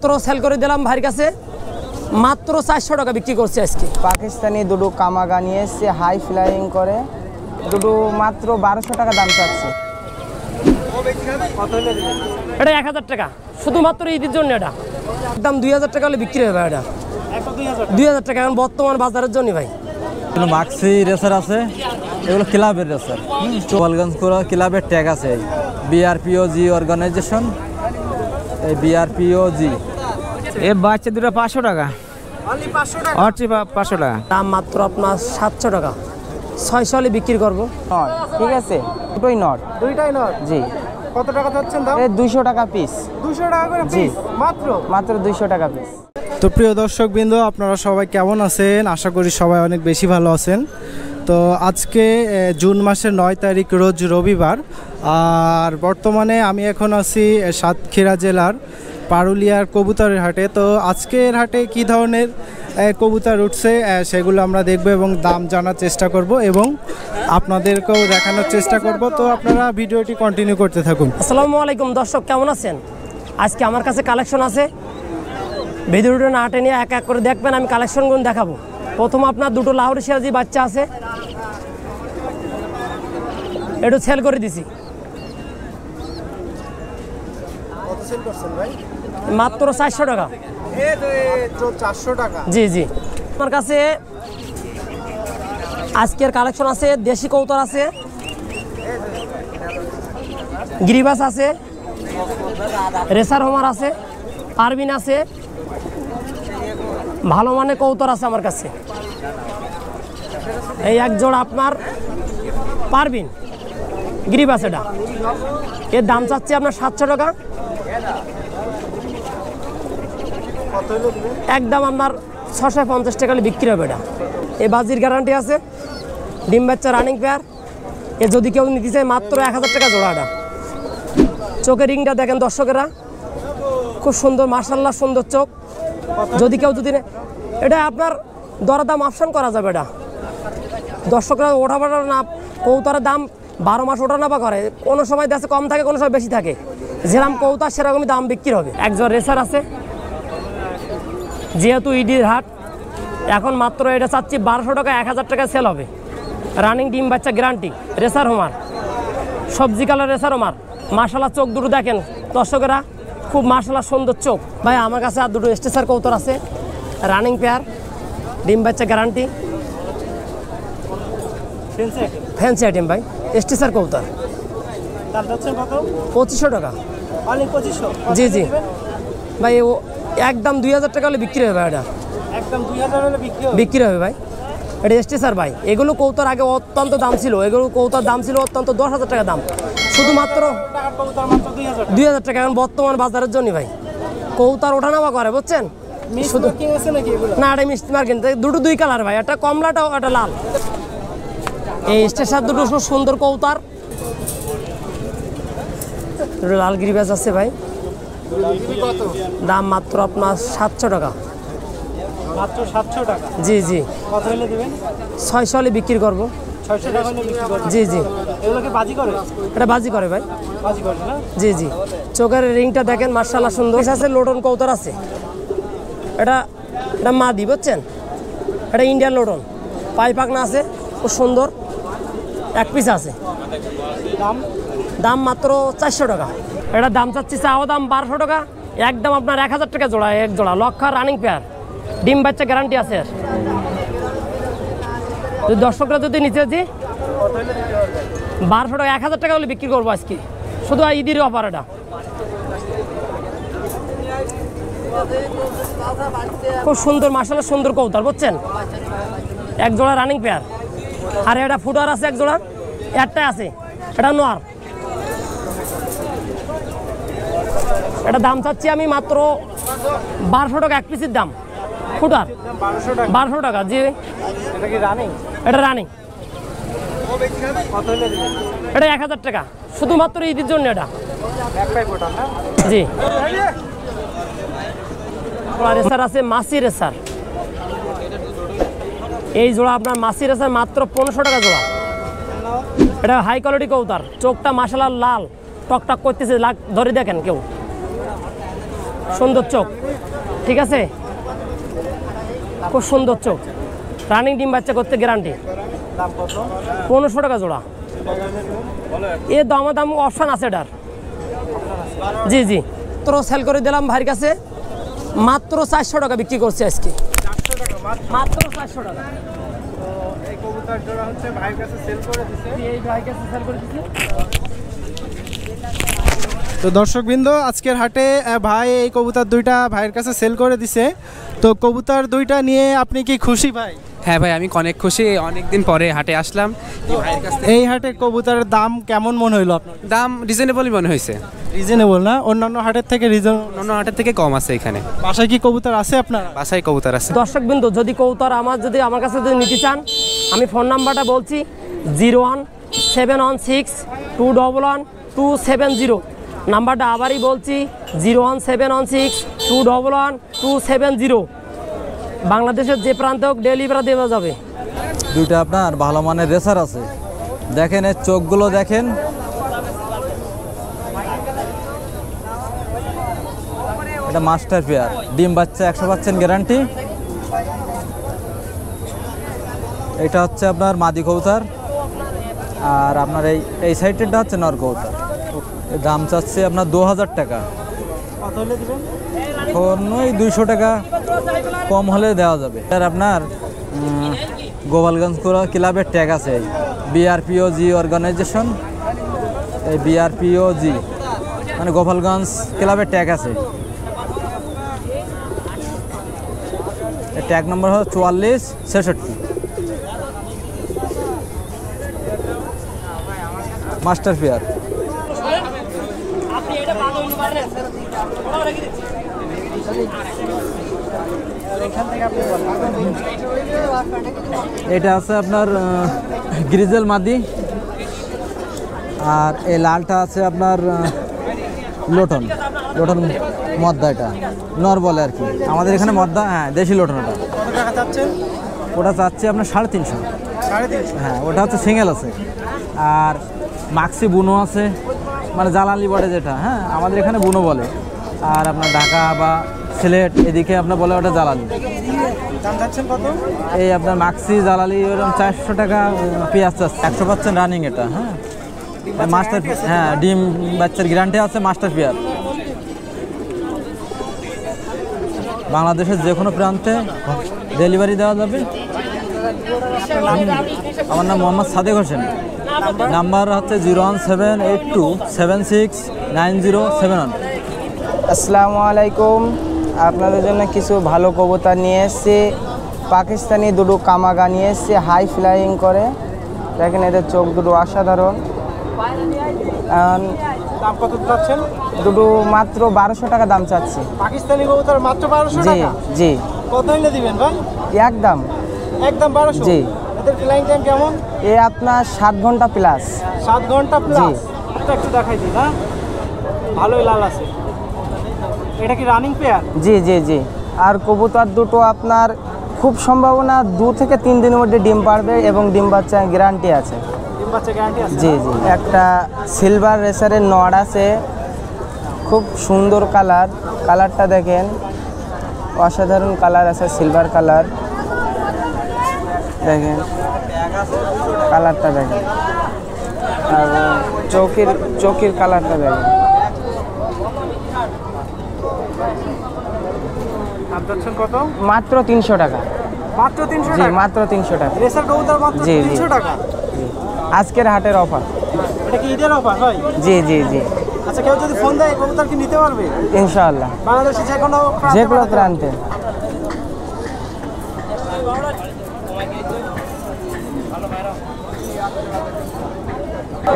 মাত্র সেল করে দিলাম ভাইয়ের কাছে, মাত্র 400 টাকা বিক্রি করছে আজকে। পাকিস্তানি দুটো কামাগা নিয়ে এসছে, হাই ফ্লাইং করে, দুটো মাত্র 1200 টাকা দাম চাচ্ছে। এটা 1000 টাকা, শুধুমাত্র ঈদের জন্য। এটা একদম 2000 টাকা হলে বিক্রি হবে। এটা 2000 টাকা এখন বর্তমান বাজারের জন্য ভাই। মাক্সি রেসার আছে, এগুলো ক্লাবের রেসার, গোপালগঞ্জ ক্লাবের ট্যাগ আছে, বিআরপিওজি অর্গানাইজেশন, এই বিআরপিওজি। এই বাচ্চা দুটো 500 টাকা, 500 টাকা দাম, মাত্র আপনার 700 টাকা। 600 হলে বিক্রি করবো। ঠিক আছে, দুটোই নট, দুইটাই নট। জি। কত টাকা যাচ্ছেন দাম? 200 টাকা পিস। 200 টাকা করে পিস? মাত্র 200 টাকা পিস। তো প্রিয় দর্শকবৃন্দ, আপনারা সবাই কেমন আছেন? আশা করি সবাই অনেক বেশি ভালো আছেন। তো আজকে জুন মাসের 9 তারিখ, রোজ রবিবার। আর বর্তমানে আমি এখন আছি সাতক্ষীরা জেলার পারুলিয়ার কবুতরের হাটে। তো আজকের হাটে কি ধরনের কবুতর উঠছে সেগুলো আমরা দেখব এবং দাম জানার চেষ্টা করব এবং আপনাদেরকেও দেখানোর চেষ্টা করব। তো আপনারা ভিডিওটি কন্টিনিউ করতে থাকুন। আসসালামু আলাইকুম দর্শক, কেমন আছেন? আজকে আমার কাছে কালেকশন আছে, ভিডিওটা না টেনে এক এক করে দেখবেন, আমি কালেকশনগুলো দেখাবো। প্রথম আপনার দুটো লাহোরি সিরাজি বাচ্চা আছে, একটু সেল করে দিছি মাত্র 400 টাকা। 400 টাকা? জি জি। আমার কাছে আজকের কালেকশন আছে, দেশি কৌতর আছে, গিরিবাস আছে, রেসার হোমার আছে, পারবিন আছে, ভালো মানের কৌতর আছে আমার কাছে। এই এক জোড়া আপনার পারবিন গিরিবাস, এটা এর দাম চাচ্ছে আপনার 700 টাকা। একদম আপনার 650 টাকা বিক্রি হবে। এটা এই বাজির গ্যারান্টি আছে, ডিম বাচ্চা রানিং পেয়ার। এ যদি কেউ নিতে চায় মাত্র 1000 টাকা জোড়া। এটা চোখের রিংটা দেখেন দর্শকেরা, খুব সুন্দর, মাশাআল্লাহ সুন্দর চোখ। যদি কেউ এটা আপনার দরদাম অপশন করা যাবে। এটা দর্শকরা ওঠাপাটা না, কৌতারের দাম 12 মাস ওঠানাপা করে, কোনো সময় দেশে কম থাকে, কোনো সময় বেশি থাকে। যেরকম কৌতার সেরকমই দাম বিক্রি হবে। একজন রেসার আছে, যেহেতু ইডির হাট এখন মাত্র এটা চাচ্ছি 1200 টাকা, 1000 টাকা সেল হবে। রানিং ডিম বাচ্চা গ্যারান্টি, রেসার হোমার, সবজি কালার রেসার হোমার। মাশাআল্লাহ চোখ দুটো দেখেন দর্শকেরা, খুব মাশাআল্লাহ সুন্দর চোখ। ভাই আমার কাছে আর দুটো স্টেসার কৌতর আছে, রানিং পেয়ার, ডিম বাচ্চা গ্যারান্টি, ফ্যান্সি আইটেম ভাই, স্টেসার কৌতর। 2500 টাকা। জি জি ভাই, ও একদম 2000 টাকা হলে বিক্রি হবে। এটা একদম 2000 হলে বিক্রি হবে ভাই। এটা স্টেসার ভাই। এগুলো কৌতর আগে অত্যন্ত দাম ছিল, এগুলো কৌতর দাম ছিল অত্যন্ত 10,000 টাকা দাম, শুধুমাত্র 2000 টাকা এখন বর্তমান বাজারের জন্য ভাই। কৌতর ওঠানামা করে, বুঝছেন? শুধু না, এটা মিষ্টি মার্কিন, দুটো দুই কালার ভাই, একটা কমলাটা, একটা লাল। এই স্টেসার দুটো খুব সুন্দর কৌতর, দুটো লাল গিরিবাস আছে ভাই। দাম মাত্র আপনার 700 টাকা। মাত্র 700 টাকা? জি জি। কত হলে দিবেন? 600 হলে বিক্রি করবো। 600 টাকা হলে বিক্রি করবেন? জি জি। এগুলো কি বাজি করে? এটা বাজি করে ভাই। বাজি করে না? জি জি। চোখের রিংটা দেখেন মাশাআল্লাহ সুন্দর আছে, লোটন কৌতর আছে। এটা মাদি, বুঝছেন? এটা ইন্ডিয়ান লোটন, পাই পাকনা আছে, খুব সুন্দর, এক পিস আছে। দাম মাত্র 400 টাকা। এটা দাম চাচ্ছি, চাওয়া দাম 1200 টাকা, একদম আপনার 1000 টাকা জোড়া। এক জোড়া লক্ষা রানিং পেয়ার, ডিম বাচ্চা গ্যারান্টি আছে। যদি দর্শকরা যদি নিচে জি 1200 টাকা, 1000 টাকা হলে বিক্রি করবো আজকে, শুধু ঈদের অফার। এটা খুব সুন্দর মাশাআল্লাহ সুন্দর কৌতর, বুঝছেন? এক জোড়া রানিং পেয়ার। আর এটা ফুটার আছে এক জোড়া, একটাই আছে, এটা নোয়ার। এটা দাম চাচ্ছি আমি মাত্র 1200 টাকা এক পিসের দাম। ফুটার 1200 টাকা। জি। এটা কি রানিং? এটা রানিং। এটা 1000 টাকা, শুধুমাত্র ঈদের জন্য। এটা একটাই ফুটার না? জি। রেসার আছে, মাসি রেসার। এই জোড়া আপনার মাসি রেসার মাত্র 1500 টাকা জোড়া। এটা হাই কোয়ালিটি কৌতার, চোখটা মাশাআল্লাহ লাল টকটক করতেছে, ধরে দেখেন কেউ। সুন্দর চোখ, ঠিক আছে, খুব সুন্দর চোখ, রানিং ডিম বাচ্চা করতে গ্যারান্টি। 1500 টাকা জোড়া। এর দাম অপশান আছে এটার। জি জি, তো সেল করে দিলাম ভাইয়ের কাছে, মাত্র 400 টাকা বিক্রি করছে আজকে, মাত্র 400 টাকা। এই কবুতর জোড়া হচ্ছে ভাইয়ের কাছে সেল করে দিছে। এই ভাইয়ের কাছে সেল করে দিছে। তো দর্শকবৃন্দ, আজকের হাটে ভাই এই কবুতর দুইটা ভাইয়ের কাছে সেল করে দিছে। তো কবুতর দুইটা নিয়ে আপনি কি খুশি ভাই? হ্যাঁ ভাই, আমি অনেক খুশি, অনেকদিন পরে হাটে আসলাম। এই হাটে কবুতরের দাম কেমন মনে হইলো আপনার? দাম রিজনেবলই মনে হয়েছে। রিজনেবল না? অন্যান্য হাটের থেকে রিজনেবল? অন্য হাটের থেকে কম আছে এখানে। বাসায় কি কবুতর আছে আপনার? বাসায় কবুতর আছে। দর্শক বিন্দু, যদি কবুতর আমার কাছে যদি নিতে চান, আমি ফোন নাম্বারটা বলছি 01716211270। নাম্বারটা আবারই বলছি 01716211270। বাংলাদেশের যে প্রান্তে হোক ডেলিভারি দেওয়া যাবে। দুইটা আপনার ভালো মানের রেসার আছে, দেখেন এর চোখগুলো দেখেন, এটা মাস্টার পেয়ার, ডিম বাচ্চা 100% গ্যারান্টি। এটা হচ্ছে আপনার মাদি কবুতর, আর আপনার এই সাইডটা হচ্ছে নর কবুতর। এর দাম চাচ্ছে আপনার 2000 টাকা। ওই 200 টাকা কম হলে দেওয়া যাবে। আর আপনার গোপালগঞ্জ ক্লাবের ট্যাগ আছে, BRPOG অর্গানাইজেশন, এই BRPOG মানে গোপালগঞ্জ ক্লাবের ট্যাগ আছে। ট্যাগ নম্বর হলো 4466, মাস্টার পেয়ার। এটা আছে আপনার গ্রিজেল মাদি, আর এই লালটা আছে আপনার লোটন মদ্দা, এটা নর বলে আর কি, আমাদের এখানে মদ্দা, হ্যাঁ দেশি লোটন। ওটা চাচ্ছে আপনার 350। হ্যাঁ, ওটা হচ্ছে সিঙ্গেল আছে। আর মাক্সি বুনো আছে, মানে জালালি বলে যেটা, হ্যাঁ আমাদের এখানে বুনো বলে, আর আপনার ঢাকা বা সিলেট এদিকে আপনার বলে ওটা জালালি। এই আপনার মাক্সি জালালি ওরকম 400 টাকা পেঁয়াজ চাচ্ছে, 100% রানিং এটা। হ্যাঁ, মাস্টার, হ্যাঁ ডিম বাচ্চার গ্যারান্টি আছে, মাস্টার পেয়ার। বাংলাদেশের যে কোনো প্রান্তে ডেলিভারি দেওয়া যাবে। আমার নাম মোহাম্মদ সাদেক হোসেন। নাম্বার হচ্ছে 01782769071। আসসালামু আলাইকুম, আপনাদের জন্য কিছু ভালো কবুতর নিয়ে এসেছি। পাকিস্তানি দুটো কামাগা নিয়ে এসেছি, হাই ফ্লাইং করে। দেখেন এদের চোখ দুটো অসাধারণ। দাম কত চাচ্ছেন? দুটো মাত্র 1200 টাকা দাম চাচ্ছি। পাকিস্তানি কবুতর মাত্র 1200 জি টাকা? জি। কত হইলে দিবেন ভাই? একদম 1200? জি। এদের ফ্লাইং টাইম কেমন? এ আপনার 7 ঘন্টা প্লাস। 7 ঘন্টা প্লাস? জি। এটা একটু দেখাই দিই না, ভালোই লাল আছে। এটা কি রানিং পেয়ার? জি জি জি। আর কবুতর দুটো আপনার খুব সম্ভাবনা 2 থেকে 3 দিনের মধ্যে ডিম পারবে এবং ডিম বাচ্চা গ্যারান্টি আছে। ডিম বাচ্চা গ্যারান্টি আছে? জি জি। একটা সিলভার রেসারের নড় আছে, খুব সুন্দর কালার। কালারটা দেখেন, অসাধারণ কালার আছে, সিলভার কালার। দেখেন কালারটা দেখেন, আর চোখের কালারটা দেখেন। কত? মাত্র 300 টাকা। মাত্র 300 জি, টাকা? মাত্র 300 টাকা। রেসার কবুতর মাত্র জি, জি। 300 টাকা? আজকের হাটের অফার। এটা কি ঈদের অফার হয়? জি জি জি। আচ্ছা, কেউ যদি ফোন দেয় কবুতর কি নিতে পারবে? ইনশাআল্লাহ, বাংলাদেশে যে কোনো প্রান্তে।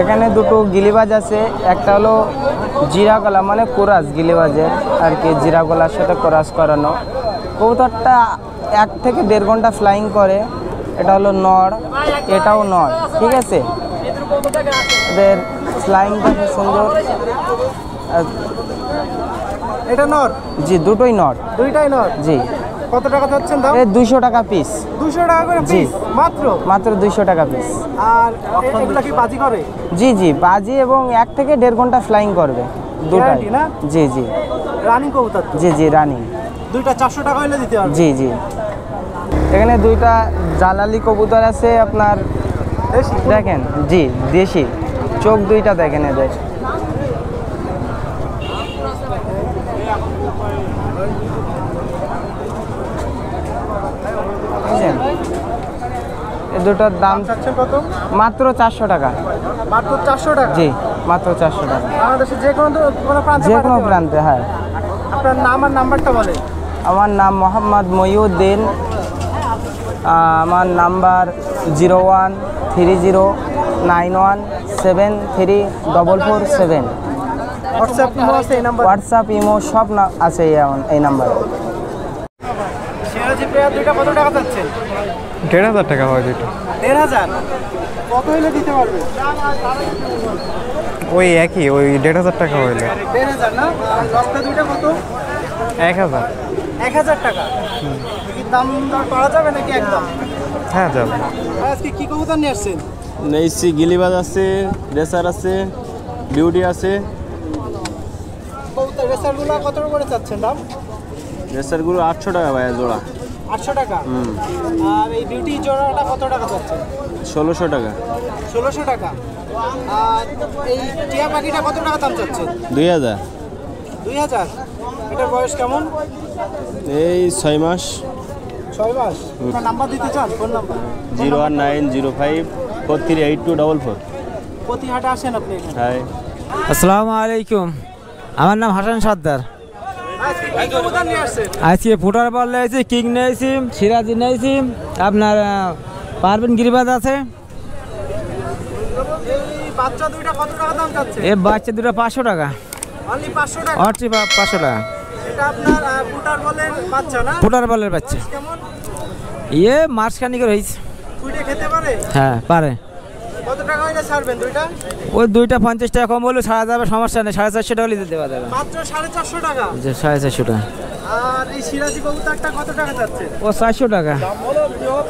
এখানে দুটো গিলিবাজ আছে, একটা হলো জিরা গলা মানে কোরাস গিলিবাজের আর কি, জিরা গলার সাথে কোরাস করানো। কবুতরটা 1 থেকে 1.5 ঘন্টা ফ্লাইং করে। এটা হলো নর, এটাও নর, ঠিক আছে। এদের ফ্লাইংটা খুব সুন্দর। এটা নর? জি, দুটোই নর। দুইটাই নর? জি। কত টাকা যাচ্ছেন দাম? 200 টাকা পিস। 200 টাকা করে জি। পিস? মাত্র 200 টাকা পিস। আর এগুলা কি বাজি করে? জি জি, বাজি এবং 1 থেকে 1.5 ঘন্টা ফ্লাইং করবে দুটাই। Guarantee না? জি জি। রানিং কবুতর তো? জি জি রানিং। দুইটা 400 টাকা হলে দিতে পারবেন? জি জি। এখানে দুইটা জালালি কবুতর আছে আপনার, দেখেন জি দেশি, চোখ দুইটা দেখেন এদের। বুঝছেন? এই দুটোর দাম চাচ্ছেন কত? মাত্র 400 টাকা। মাত্র 400 টাকা? জি মাত্র 400 টাকা। বাংলাদেশের যে কোনো প্রান্তে? যে কোনো প্রান্তে, হ্যাঁ। আপনার নাম আর নাম্বারটা বলেন। আমার নাম মোহাম্মদ মহিউদ্দিন। আমার নাম্বার 013091734447। হোয়াটসঅ্যাপ ইমো আছে এই নাম্বার? হোয়াটসঅ্যাপ ইমো সব আছে এই নাম্বারে। সিরাজি পেয়ার দুইটা কত টাকা চাচ্ছেন? 1500 টাকা হয় দুটো। 1500? কত হইলে দিতে পারবে? ওই একই, ওই 1500 টাকা হইলে। 1500 না? আর দশটা দুইটা কত? 1000। 1000 টাকা? কি দাম দর করা যাবে নাকি একদম? হ্যাঁ যাবে। আজকে কি কবুতর নিয়ে আসছেন? নেইসি গিলিবাজ আছে, রেসার আছে, বিউটি আছে। কবুতর রেসারগুলো কত করে চাচ্ছেন দাম? রেসারগুলো 800 টাকা ভাইয়া জোড়া। 800 টাকা? আর এই বিউটি জোড়াটা কত টাকা চাচ্ছেন? 1600 টাকা। 1600 টাকা? আর এই টিয়া পাখিটা কত টাকা দাম চাচ্ছেন? 2000। 2000? এটার বয়স কেমন? এই 6 মাস। 6 মাস? আপনার নাম্বার দিতে চান? Phone number? 01905438244। প্রতি হাটে আসেন আপনি এখানে? হ্যাঁ। আসসালামু আলাইকুম, আমার নাম হাসান সর্দার। আজকে কি কবুতর নিয়ে আসছেন? আজকে ফুটার বল নিয়েছি, কিং নিয়েছি, সিরাজি নিয়েছি, আপনার পারবেন গিরিবাজ আছে। এই বাচ্চা দুইটা কত টাকা দাম চাচ্ছে? এ বাচ্চা দুটো 500 টাকা। অনলি 500 টাকা? অর্চি 500 টাকা। এটা আপনার ফুটার বলের বাচ্চা না? ফুটার বলের বাচ্চা। কেমন? মাসখানি করে হয়েছে। ফুটে খেতে পারে? হ্যাঁ পারে। কত টাকা হইলে ছাড়বেন দুইটা? ওই দুইটা 50 টাকা কম বললে ছাড়া যাবে, সমস্যা নেই। 450 টাকা হলে দিতে পারবে। মাত্র 450 টাকা? 450 টাকা। আর এই সিরাজি কবুতরটা কত টাকা যাচ্ছে? ও 400 টাকা।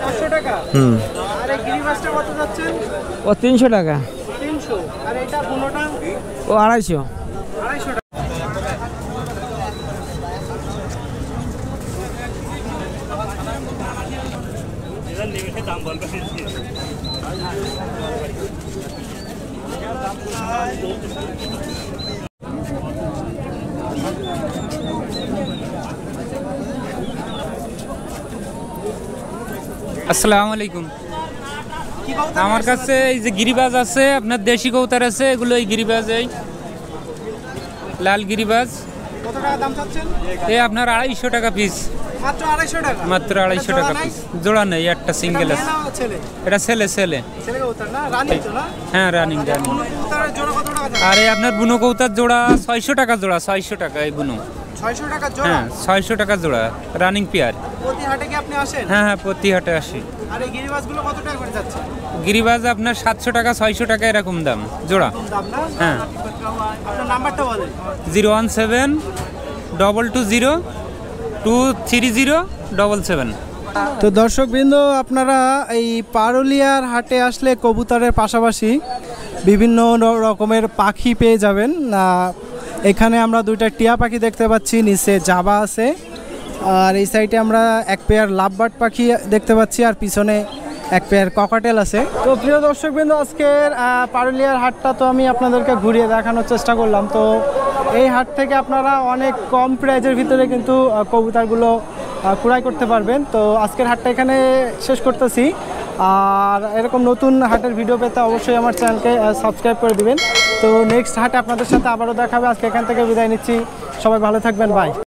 500 টাকা? আর এই গিরিবাজটা কত যাচ্ছে? ও 300 টাকা। 300? আর এটা বুনোটা? ও 250। 250 টাকা? আসসালামু আলাইকুম। কি কবুতর? আমার কাছে এই যে গিরিবাজ আছে, আপনার দেশি কবুতর আছে, এগুলো এই গিরিবাজ, এই লাল গিরিবাজ। কত টাকা দাম চাচ্ছেন? এই আপনার 250 টাকা পিস। মাত্র 250 টাকা? মাত্র 250 টাকা পিস। জোড়া নেই, একটা সিঙ্গেল আছে। ছেলে? এটা ছেলে। ছেলে কবুতর না? রানিং তো না? হ্যাঁ রানিং। বুনো কবুতরের জোড়া কত টাকা যাচ্ছে? আর এই আপনার বুনো কবুতর জোড়া 600 টাকা জোড়া। 600 টাকা এই বুনো। 600 টাকা জোড়া? হ্যাঁ 600 টাকা জোড়া, রানিং পেয়ার। প্রতি হাটে কি আপনি আসেন? হ্যাঁ প্রতি হাটে আসি। আর এই গিরিবাজগুলো কত টাকা করে যাচ্ছে? গিরিবাজ আপনার 700 টাকা, 600 টাকা এরকম দাম জোড়া। কম দাম না? হ্যাঁ। আপনার নাম্বারটা বলেন। 017223077। তো দর্শকবৃন্দ, আপনারা এই পারুলিয়ার হাটে আসলে কবুতরের পাশাপাশি বিভিন্ন রকমের পাখি পেয়ে যাবেন। এখানে আমরা দুইটা টিয়া পাখি দেখতে পাচ্ছি, নিচে জাবা আছে, আর এই সাইডে আমরা এক পেয়ার লাভবার্ড পাখি দেখতে পাচ্ছি, আর পিছনে এক পেয়ার ককাটেল আছে। তো প্রিয় দর্শকবৃন্দ, আজকের পারুলিয়ার হাটটা তো আমি আপনাদেরকে ঘুরিয়ে দেখানোর চেষ্টা করলাম। তো এই হাট থেকে আপনারা অনেক কম প্রাইজের ভিতরে কিন্তু কবুতরগুলো ক্রয় করতে পারবেন। তো আজকের হাটটা এখানে শেষ করতেছি। আর এরকম নতুন হাটের ভিডিও পেতে অবশ্যই আমার চ্যানেলকে সাবস্ক্রাইব করে দিবেন। তো নেক্সট হাটে আপনাদের সাথে আবারও দেখাবে। আজকে এখান থেকে বিদায় নিচ্ছি। সবাই ভালো থাকবেন, বাই।